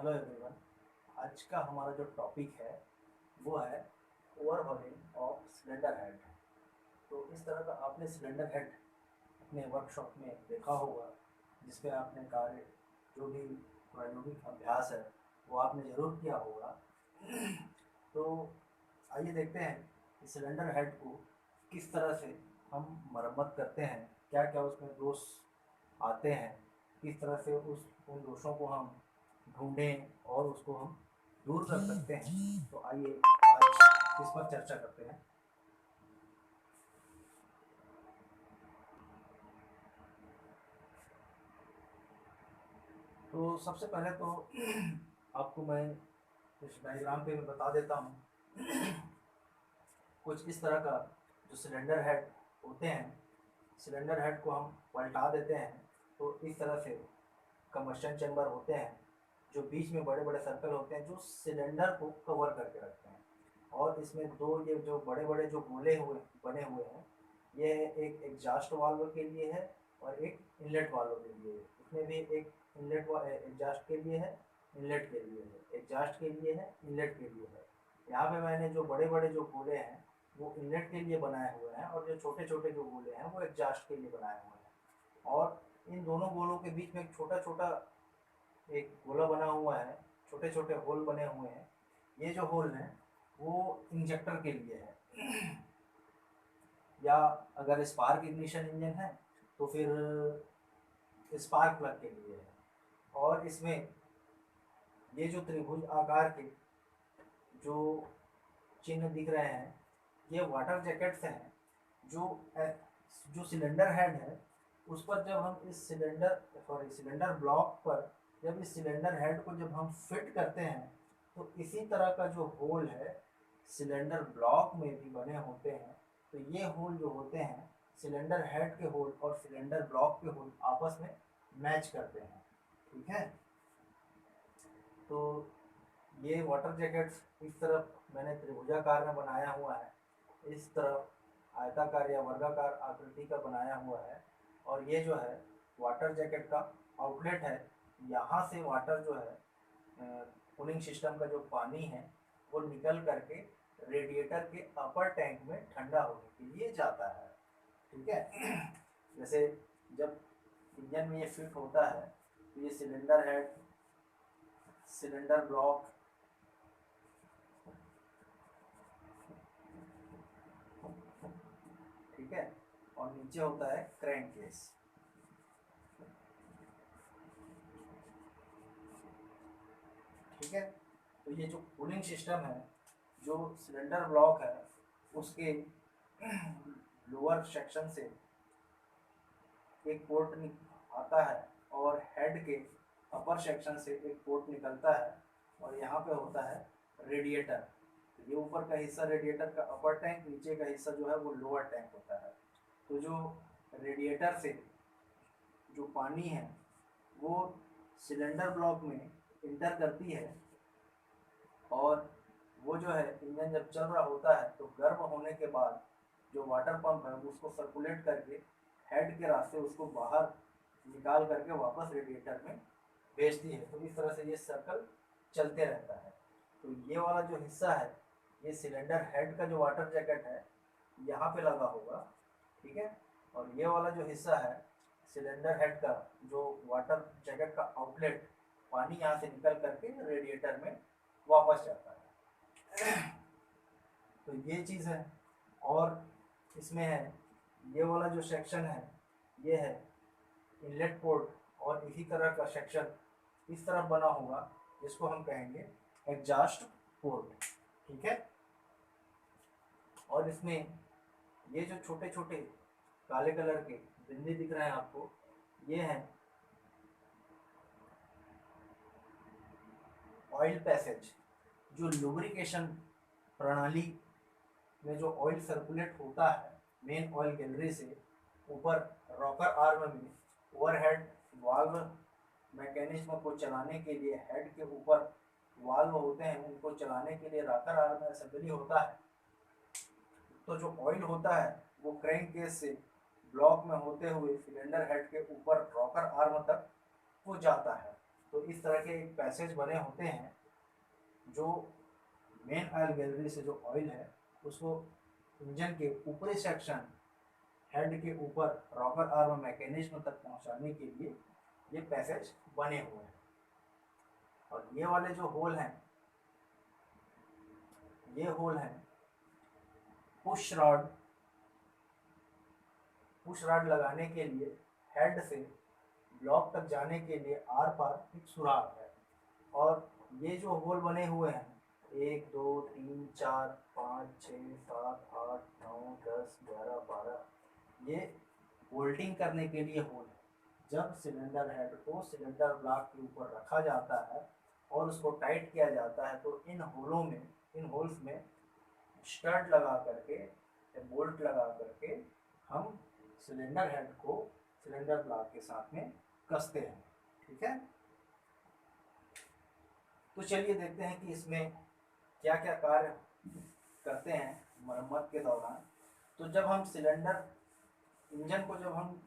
Hello everyone. आज का हमारा जो टॉपिक है वो है ओवरहॉलिंग ऑफ सिलेंडर हेड। तो इस तरह का आपने सिलेंडर हेड अपने वर्कशॉप में देखा होगा, जिस पे आपने कार्य जो भी प्रायोगिक अभ्यास है वो आपने ज़रूर किया होगा। तो आइए देखते हैं कि सिलेंडर हेड को किस तरह से हम मरम्मत करते हैं, क्या क्या उसमें दोष आते हैं, किस तरह से उन दोषों को हम ढूंढें और उसको हम दूर कर सकते हैं। तो आइए आज इस पर चर्चा करते हैं। तो सबसे पहले तो आपको मैं इस डायग्राम पे बता देता हूँ। कुछ इस तरह का जो सिलेंडर हेड होते हैं, सिलेंडर हेड को हम पलटा देते हैं तो इस तरह से कम्बशन चैम्बर होते हैं, जो बीच में बड़े बड़े सर्कल होते हैं जो सिलेंडर को कवर करके रखते हैं। और इसमें दो ये जो बड़े बड़े जो गोले हुए बने हुए हैं, ये एक एग्जॉस्ट वाल्व के लिए है और एक इनलेट वाल्व के लिए है। इसमें भी एक इनलेट एग्जॉस्ट के लिए है, इनलेट के लिए है, एग्जॉस्ट के लिए है, इनलेट के लिए है। यहाँ पे मैंने जो बड़े बड़े जो गोले हैं वो इनलेट के लिए बनाए हुए हैं और जो छोटे छोटे जो गोले हैं वो एग्जॉस्ट के लिए बनाए हुए हैं। और इन दोनों गोलों के बीच में एक छोटा छोटा एक गोला बना हुआ है, छोटे छोटे होल बने हुए हैं। ये जो होल हैं वो इंजेक्टर के लिए है, या अगर स्पार्क इग्निशन इंजन है तो फिर स्पार्क प्लग के लिए है। और इसमें ये जो त्रिभुज आकार के जो चिन्ह दिख रहे हैं ये वाटर जैकेट्स हैं, जो जो सिलेंडर हेड है उस पर जब हम इस सिलेंडर ब्लॉक पर जब इस सिलेंडर हेड को जब हम फिट करते हैं तो इसी तरह का जो होल है सिलेंडर ब्लॉक में भी बने होते हैं। तो ये होल जो होते हैं सिलेंडर हेड के होल और सिलेंडर ब्लॉक के होल आपस में मैच करते हैं। ठीक है। तो ये वाटर जैकेट्स इस तरफ मैंने त्रिभुजाकार में बनाया हुआ है, इस तरफ आयताकार या वर्गाकार आकृति का बनाया हुआ है। और ये जो है वाटर जैकेट का आउटलेट है। यहाँ से वाटर जो है कूलिंग सिस्टम का जो पानी है वो निकल करके रेडिएटर के अपर टैंक में ठंडा होने के लिए जाता है। ठीक है। जैसे जब इंजन में ये फिट होता है तो ये सिलेंडर हेड, सिलेंडर ब्लॉक, ठीक है, और नीचे होता है क्रैंक केस। ठीक है। तो ये जो कूलिंग सिस्टम है, जो सिलेंडर ब्लॉक है उसके लोअर सेक्शन से एक पोर्ट आता है और हेड के अपर सेक्शन से एक पोर्ट निकलता है और यहाँ पे होता है रेडिएटर। ये ऊपर का हिस्सा रेडिएटर का अपर टैंक, नीचे का हिस्सा जो है वो लोअर टैंक होता है। तो जो रेडिएटर से जो पानी है वो सिलेंडर ब्लॉक में इंटर करती है और वो जो है इंजन जब चल रहा होता है तो गर्म होने के बाद जो वाटर पंप है उसको सर्कुलेट करके हेड के रास्ते उसको बाहर निकाल करके वापस रेडिएटर में भेजती है। तो इस तरह से ये सर्कल चलते रहता है। तो ये वाला जो हिस्सा है ये सिलेंडर हेड का जो वाटर जैकेट है यहाँ पे लगा होगा। ठीक है। और ये वाला जो हिस्सा है सिलेंडर हेड का जो वाटर जैकेट का आउटलेट, पानी यहाँ से निकल करके रेडिएटर में वापस जाता है। तो ये चीज़ है। और इसमें है ये वाला जो सेक्शन है ये है इनलेट पोर्ट, और इसी तरह का सेक्शन इस तरफ बना होगा जिसको हम कहेंगे एग्जॉस्ट पोर्ट। ठीक है। और इसमें ये जो छोटे छोटे काले कलर के बिंदु दिख रहे हैं आपको, ये हैं ऑयल पैसेज। जो लुब्रिकेशन प्रणाली में जो ऑयल सर्कुलेट होता है मेन ऑयल गैलरी से ऊपर रॉकर आर्म में ओवरहेड वाल्व मैकेनिज्म को चलाने के लिए हेड के ऊपर वाल्व होते हैं, उनको चलाने के लिए रॉकर आर्म असेंबली होता है। तो जो ऑयल होता है वो क्रैंक केस से ब्लॉक में होते हुए सिलेंडर हेड के ऊपर रॉकर आर्म तक वो जाता है। तो इस तरह के पैसेज बने होते हैं जो मेन ऑयल गैलरी से जो ऑयल है उसको इंजन के ऊपरी सेक्शन हेड के ऊपर रॉकर आर्म मैकेनिज्म तक पहुंचाने के लिए ये पैसेज बने हुए हैं। और ये वाले जो होल हैं, ये होल हैं पुश रॉड। पुश रॉड लगाने के लिए हेड से ब्लॉक तक जाने के लिए आर पार एक सुराख है। और ये जो होल बने हुए हैं 1 2 3 4 5 6 7 8 9 10 11 12, ये बोल्टिंग करने के लिए होल है। जब सिलेंडर हेड को सिलेंडर ब्लॉक के ऊपर रखा जाता है और उसको टाइट किया जाता है तो इन होल्स में स्टड लगा करके, बोल्ट लगा करके हम सिलेंडर हेड को सिलेंडर ब्लॉक के साथ में कसते हैं। ठीक है, तो चलिए देखते हैं कि इसमें क्या क्या कार्य करते हैं मरम्मत के दौरान। तो जब हम सिलेंडर इंजन को जब हम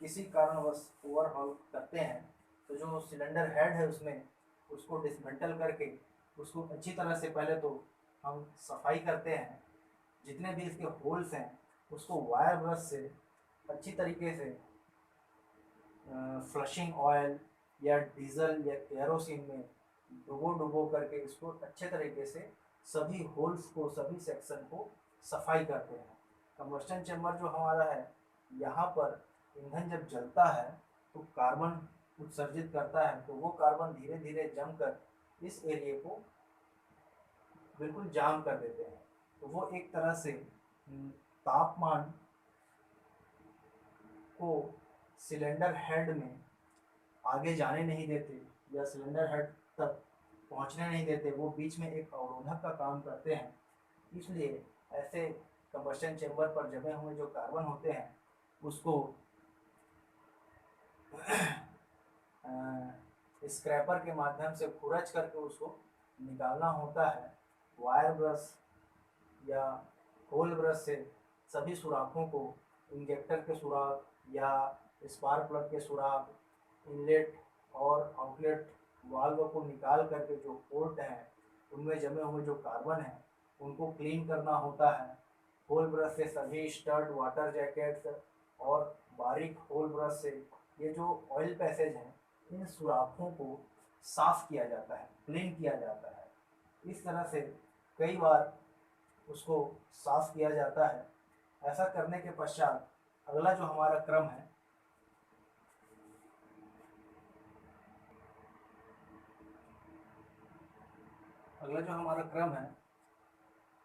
किसी कारणवश ओवरहॉल करते हैं तो जो सिलेंडर हेड है उसमें उसको डिसमेंटल करके उसको अच्छी तरह से पहले तो हम सफाई करते हैं। जितने भी इसके होल्स हैं उसको वायर ब्रश से अच्छी तरीके से फ्लशिंग ऑयल या डीजल या केरोसिन में डुबो करके इसको अच्छे तरीके से सभी होल्स को, सभी सेक्शन को सफाई करते हैं। कंबस्टन चैम्बर जो हमारा है, यहाँ पर ईंधन जब जलता है तो कार्बन उत्सर्जित करता है, तो वो कार्बन धीरे धीरे जमकर इस एरिया को बिल्कुल जाम कर देते हैं। तो वो एक तरह से तापमान को सिलेंडर हेड में आगे जाने नहीं देते या सिलेंडर हेड तक पहुंचने नहीं देते, वो बीच में एक अवरोधक का काम करते हैं। इसलिए ऐसे कंबस्टन चेम्बर पर जमे हुए जो कार्बन होते हैं उसको स्क्रैपर के माध्यम से खुरच करके उसको निकालना होता है। वायर ब्रश या होल ब्रश से सभी सुराखों को, इंजेक्टर के सुराख या स्पार्क प्लग के सुराख, इनलेट और आउटलेट वाल्व को निकाल करके जो पोर्ट हैं उनमें जमे हुए जो कार्बन हैं उनको क्लीन करना होता है। होल ब्रश से सभी स्टड, वाटर जैकेट्स और बारीक होल ब्रश से ये जो ऑयल पैसेज हैं इन सुराखों को साफ किया जाता है, क्लीन किया जाता है। इस तरह से कई बार उसको साफ किया जाता है। ऐसा करने के पश्चात अगला जो हमारा क्रम है,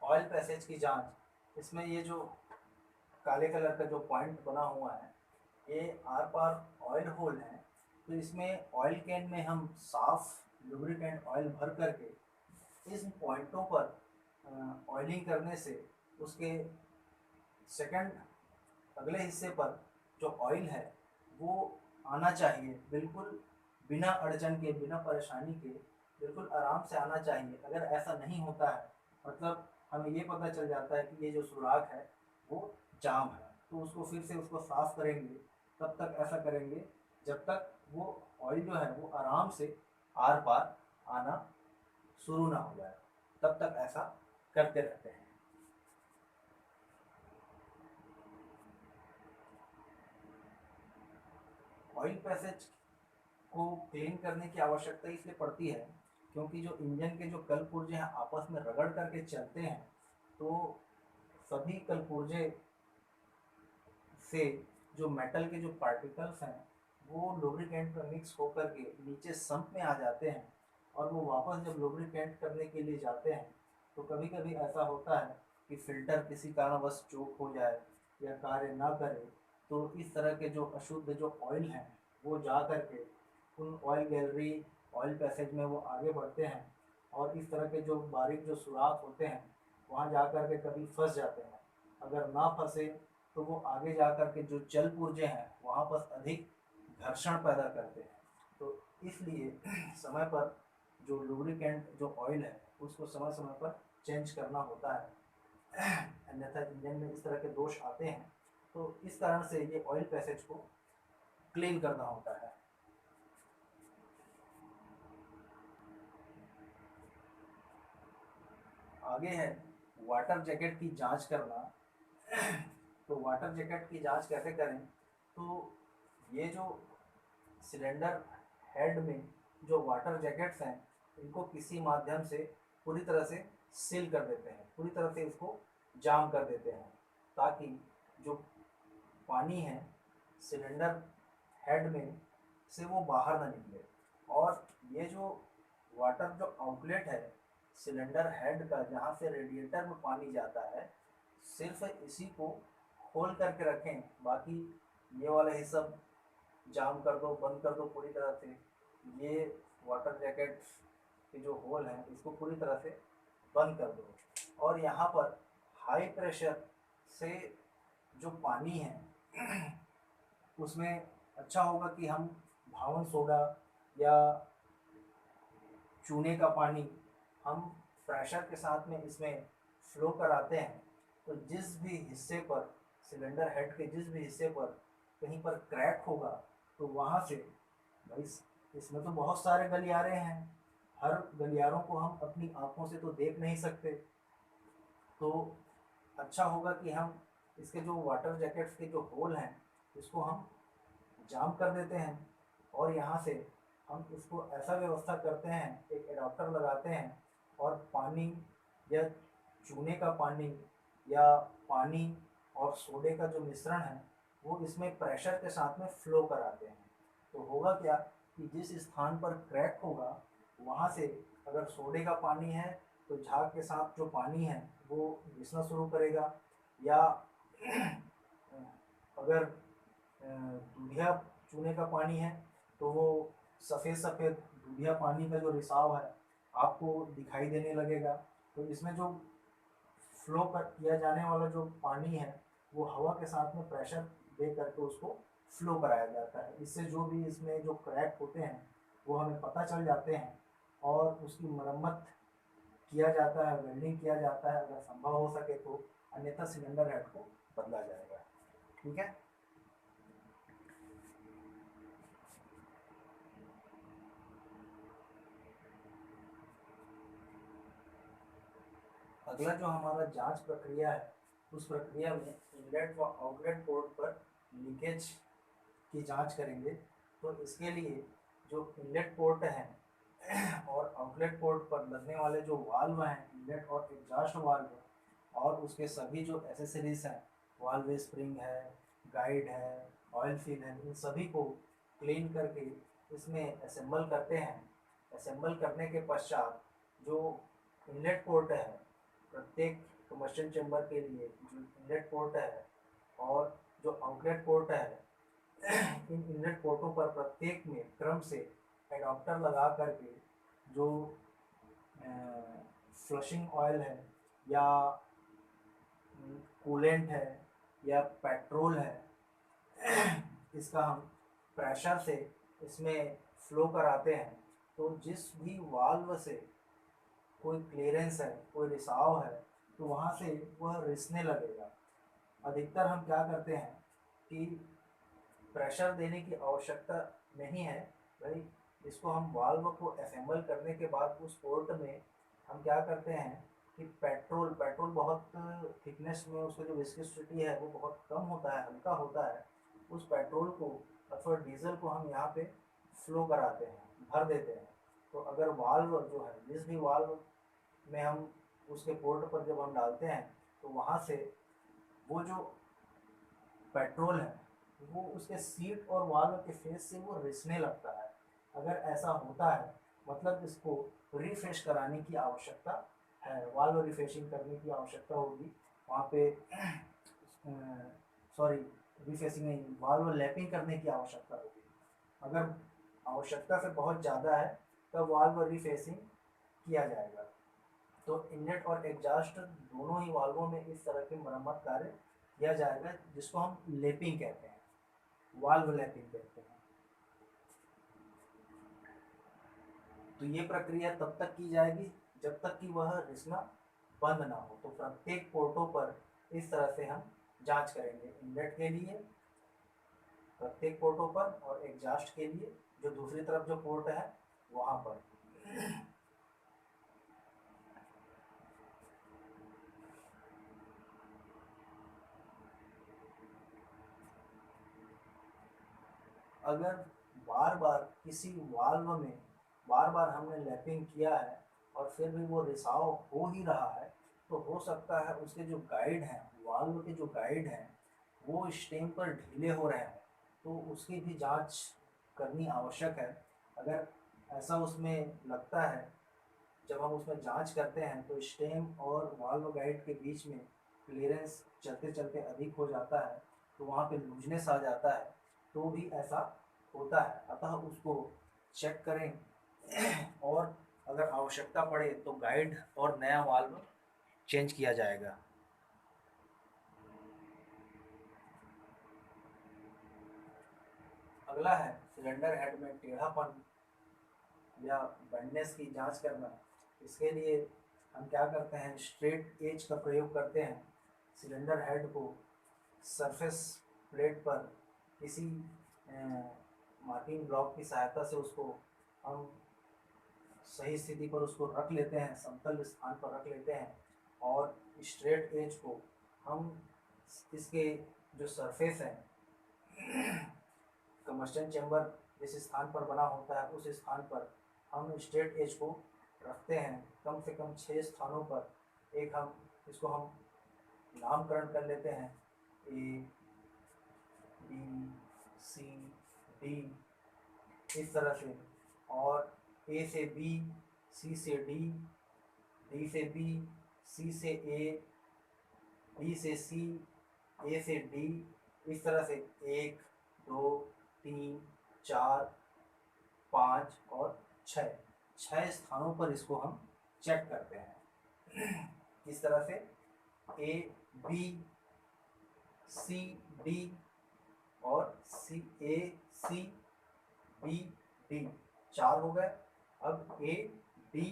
ऑयल पैसेज की जांच। इसमें ये जो काले कलर का जो पॉइंट बना हुआ है ये आर पार ऑयल होल है। तो इसमें ऑयल कैन में हम साफ लुब्रिकेंट ऑयल भर करके इस पॉइंटों पर ऑयलिंग करने से उसके सेकंड अगले हिस्से पर जो ऑयल है वो आना चाहिए, बिल्कुल बिना अड़चन के, बिना परेशानी के, बिल्कुल आराम से आना चाहिए। अगर ऐसा नहीं होता है मतलब हमें ये पता चल जाता है कि ये जो सुराख है वो जाम है, तो उसको फिर से उसको साफ करेंगे। तब तक ऐसा करेंगे जब तक वो ऑयल जो है वो आराम से आर पार आना शुरू ना हो जाए, तब तक ऐसा करते रहते हैं। ऑयल पैसेज को क्लीन करने की आवश्यकता इसलिए पड़ती है क्योंकि जो इंजन के जो कल पुर्जे हैं आपस में रगड़ करके चलते हैं, तो सभी कल पुर्जे से जो मेटल के जो पार्टिकल्स हैं वो लुब्रिकेंट में मिक्स होकर के नीचे सम्प में आ जाते हैं। और वो वापस जब लुब्रिकेंट करने के लिए जाते हैं तो कभी कभी ऐसा होता है कि फ़िल्टर किसी कारणवश चोक हो जाए या कार्य ना करे, तो इस तरह के जो अशुद्ध जो ऑयल हैं वो जा कर के उन ऑयल गैलरी, ऑयल पैसेज में वो आगे बढ़ते हैं और इस तरह के जो बारीक जो सुराख होते हैं वहाँ जा कर के कभी फंस जाते हैं। अगर ना फंसे तो वो आगे जा कर के जो जल पुर्जे हैं वहाँ पर अधिक घर्षण पैदा करते हैं। तो इसलिए समय पर जो लुब्रिकेंट जो ऑयल है उसको समय समय पर चेंज करना होता है, अन्यथा इंजन में इस तरह के दोष आते हैं। तो इस कारण से ये ऑयल पैसेज को क्लीन करना होता है। आगे है वाटर जैकेट की जांच करना। तो वाटर जैकेट की जांच कैसे करें? तो ये जो सिलेंडर हेड में जो वाटर जैकेट्स हैं, इनको किसी माध्यम से पूरी तरह से सील कर देते हैं, पूरी तरह से इसको जाम कर देते हैं, ताकि जो पानी है सिलेंडर हेड में से वो बाहर ना निकले। और ये जो वाटर जो आउटलेट है सिलेंडर हेड का, जहाँ से रेडिएटर में पानी जाता है, सिर्फ इसी को खोल करके रखें, बाकी ये वाला ही सब जाम कर दो, बंद कर दो पूरी तरह से। ये वाटर जैकेट के जो होल हैं इसको पूरी तरह से बंद कर दो। और यहाँ पर हाई प्रेशर से जो पानी है उसमें अच्छा होगा कि हम भावन सोडा या चूने का पानी हम प्रेशर के साथ में इसमें फ्लो कराते हैं। तो जिस भी हिस्से पर सिलेंडर हेड के जिस भी हिस्से पर कहीं पर क्रैक होगा, तो वहाँ से भाई इसमें तो बहुत सारे गलियारे हैं, हर गलियारों को हम अपनी आंखों से तो देख नहीं सकते। तो अच्छा होगा कि हम इसके जो वाटर जैकेट्स के जो होल हैं इसको हम जाम कर देते हैं, और यहाँ से हम इसको ऐसा व्यवस्था करते हैं, एक एडाप्टर लगाते हैं और पानी या चूने का पानी या पानी और सोडे का जो मिश्रण है वो इसमें प्रेशर के साथ में फ्लो कराते हैं। तो होगा क्या कि जिस स्थान पर क्रैक होगा वहाँ से अगर सोडे का पानी है तो झाग के साथ जो पानी है वो घिसना शुरू करेगा, या अगर दूधिया चूने का पानी है तो वो सफ़ेद सफ़ेद दूधिया पानी का जो रिसाव है आपको दिखाई देने लगेगा। तो इसमें जो फ्लो कर किया जाने वाला जो पानी है वो हवा के साथ में प्रेशर दे करके उसको फ्लो कराया जाता है। इससे जो भी इसमें जो क्रैक होते हैं वो हमें पता चल जाते हैं और उसकी मरम्मत किया जाता है, वेल्डिंग किया जाता है अगर संभव हो सके तो, अन्यथा सिलेंडर हेड को बदला जाएगा। ठीक है। अगला जो हमारा जांच प्रक्रिया है उस प्रक्रिया में इनलेट व आउटलेट पोर्ट पर लीकेज की जांच करेंगे। तो इसके लिए जो इनलेट पोर्ट है और आउटलेट पोर्ट पर लगने वाले जो वाल्व हैं, इनलेट और एग्जॉस्ट वाल्व, और उसके सभी जो एसेसरीज हैं, वाल्व स्प्रिंग है, गाइड है, ऑयल फिल है, इन सभी को क्लीन करके इसमें असेंबल करते हैं। असेंबल करने के पश्चात जो इनलेट पोर्ट है, प्रत्येक कम्बशन चेंबर के लिए जो इनलेट पोर्ट है और जो आउटलेट पोर्ट है, इन इनलेट पोर्टों पर प्रत्येक में क्रम से एडाप्टर लगा करके जो फ्लशिंग ऑयल है या कूलेंट है या पेट्रोल है, इसका हम प्रेशर से इसमें फ्लो कराते हैं। तो जिस भी वाल्व से कोई क्लियरेंस है, कोई रिसाव है, तो वहाँ से वह रिसने लगेगा। अधिकतर हम क्या करते हैं कि प्रेशर देने की आवश्यकता नहीं है भाई, इसको हम वाल्व को असेंबल करने के बाद उस पोर्ट में हम क्या करते हैं कि पेट्रोल बहुत थिकनेस में उसका जो विस्कोसिटी है वो बहुत कम होता है, हल्का होता है, उस पेट्रोल को अथवा डीजल को हम यहाँ पे फ्लो कराते हैं, भर देते हैं। तो अगर वाल्व जो है, जिस भी वाल्व में हम उसके पोर्ट पर जब हम डालते हैं तो वहाँ से वो जो पेट्रोल है वो उसके सीट और वाल्व के फेस से वो रिसने लगता है। अगर ऐसा होता है मतलब इसको रिफ्रेश कराने की आवश्यकता है, वाल्व रिफ्रेशिंग करने की आवश्यकता होगी वहाँ पे। सॉरी, रिफ्रेशिंग नहीं, वाल्व लैपिंग करने की आवश्यकता होगी। अगर आवश्यकता से बहुत ज़्यादा है तब वाल्व रिफ्रेशिंग किया जाएगा। तो इनलेट और एग्जॉस्ट दोनों ही वाल्वों में इस तरह के मरम्मत कार्य किया जाएगा, जिसको हम लैपिंग कहते हैं, वाल्व लैपिंग कहते हैं। तो ये प्रक्रिया तब तक की जाएगी जब तक कि वह रिसना बंद ना हो। तो प्रत्येक पोर्टों पर इस तरह से हम जांच करेंगे, इनलेट के लिए प्रत्येक पोर्टों पर और एग्जॉस्ट के लिए जो दूसरी तरफ जो पोर्ट है वहाँ पर। अगर बार बार किसी वाल्व में बार बार हमने लैपिंग किया है और फिर भी वो रिसाव हो ही रहा है, तो हो सकता है उसके जो गाइड हैं, वाल्व के जो गाइड हैं, वो स्टेम पर ढीले हो रहे हैं, तो उसकी भी जांच करनी आवश्यक है। अगर ऐसा उसमें लगता है, जब हम उसमें जांच करते हैं तो स्टेम और वाल्व गाइड के बीच में क्लियरेंस चलते चलते अधिक हो जाता है, तो वहाँ पे लूजनेस आ जाता है, तो भी ऐसा होता है। अतः उसको चेक करें और अगर आवश्यकता पड़े तो गाइड और नया वाल्व चेंज किया जाएगा। अगला है सिलेंडर हेड में टेढ़ापन या बेंडनेस की जांच करना। इसके लिए हम क्या करते हैं, स्ट्रेट एज का प्रयोग करते हैं। सिलेंडर हेड को सरफेस प्लेट पर किसी मार्किंग ब्लॉक की सहायता से उसको हम सही स्थिति पर उसको रख लेते हैं, समतल स्थान पर रख लेते हैं, और स्ट्रेट एज को हम इसके जो सरफेस है, कम्बस्टन चैम्बर जिस स्थान पर बना होता है उस स्थान पर हम स्ट्रेट एज को रखते हैं। कम से कम 6 स्थानों पर एक हम इसको हम नामकरण कर लेते हैं, ए बी सी डी, इस तरह से, और ए से बी, सी से डी, डी से बी, सी से ए, बी से सी, ए से डी, इस तरह से 1 2 3 4 5 और 6 स्थानों पर इसको हम चेक करते हैं। इस तरह से ए बी सी डी और सी ए सी बी डी 4 हो गए। अब ए डी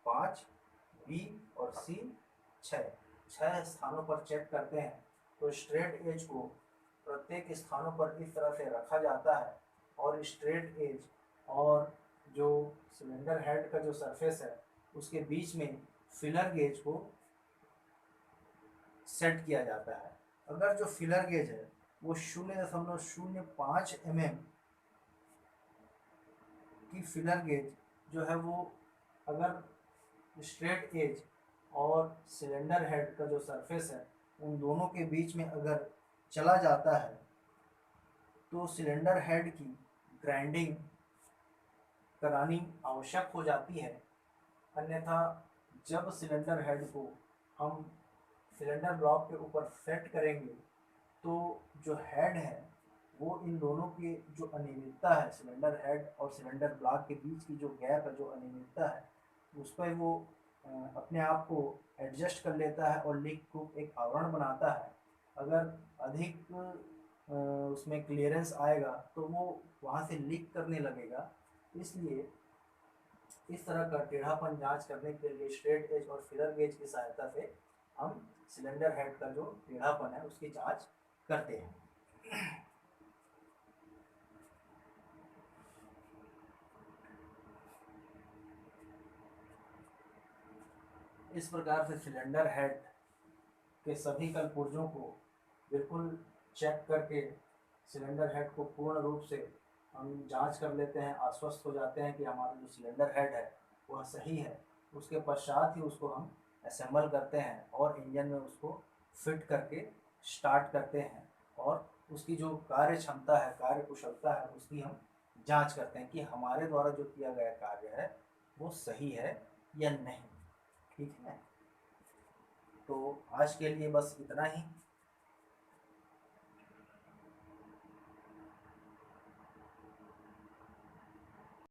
5, बी और सी 6 स्थानों पर चेक करते हैं। तो स्ट्रेट एज को प्रत्येक स्थानों पर इस तरह से रखा जाता है, और स्ट्रेट एज और जो सिलेंडर हेड का जो सरफेस है उसके बीच में फिलर गेज को सेट किया जाता है। अगर जो फिलर गेज है वो 0.05 mm की फिलर गेज जो है, वो अगर स्ट्रेट एज और सिलेंडर हेड का जो सरफेस है उन दोनों के बीच में अगर चला जाता है तो सिलेंडर हेड की ग्राइंडिंग करानी आवश्यक हो जाती है। अन्यथा जब सिलेंडर हेड को हम सिलेंडर ब्लॉक के ऊपर सेट करेंगे तो जो हेड है वो इन दोनों की जो अनियमितता है, सिलेंडर हेड और सिलेंडर ब्लॉक के बीच की जो गैप है, जो अनियमितता है, उस पर वो अपने आप को एडजस्ट कर लेता है और लीक प्रूफ एक आवरण बनाता है। अगर अधिक उसमें क्लियरेंस आएगा तो वो वहाँ से लीक करने लगेगा। इसलिए इस तरह का टेढ़ापन जांच करने के लिए स्ट्रेट एज और फिलर गेज की सहायता से हम सिलेंडर हेड का जो टेढ़ापन है उसकी जांच करते हैं। इस प्रकार से सिलेंडर हेड के सभी कलपुर्जों को बिल्कुल चेक करके सिलेंडर हेड को पूर्ण रूप से हम जांच कर लेते हैं, आश्वस्त हो जाते हैं कि हमारा जो सिलेंडर हेड है वह सही है। उसके पश्चात ही उसको हम असेंबल करते हैं और इंजन में उसको फिट करके स्टार्ट करते हैं, और उसकी जो कार्य क्षमता है, कार्य कुशलता है, उसकी हम जांच करते हैं कि हमारे द्वारा जो किया गया कार्य है वो सही है या नहीं। ठीक है, तो आज के लिए बस इतना ही।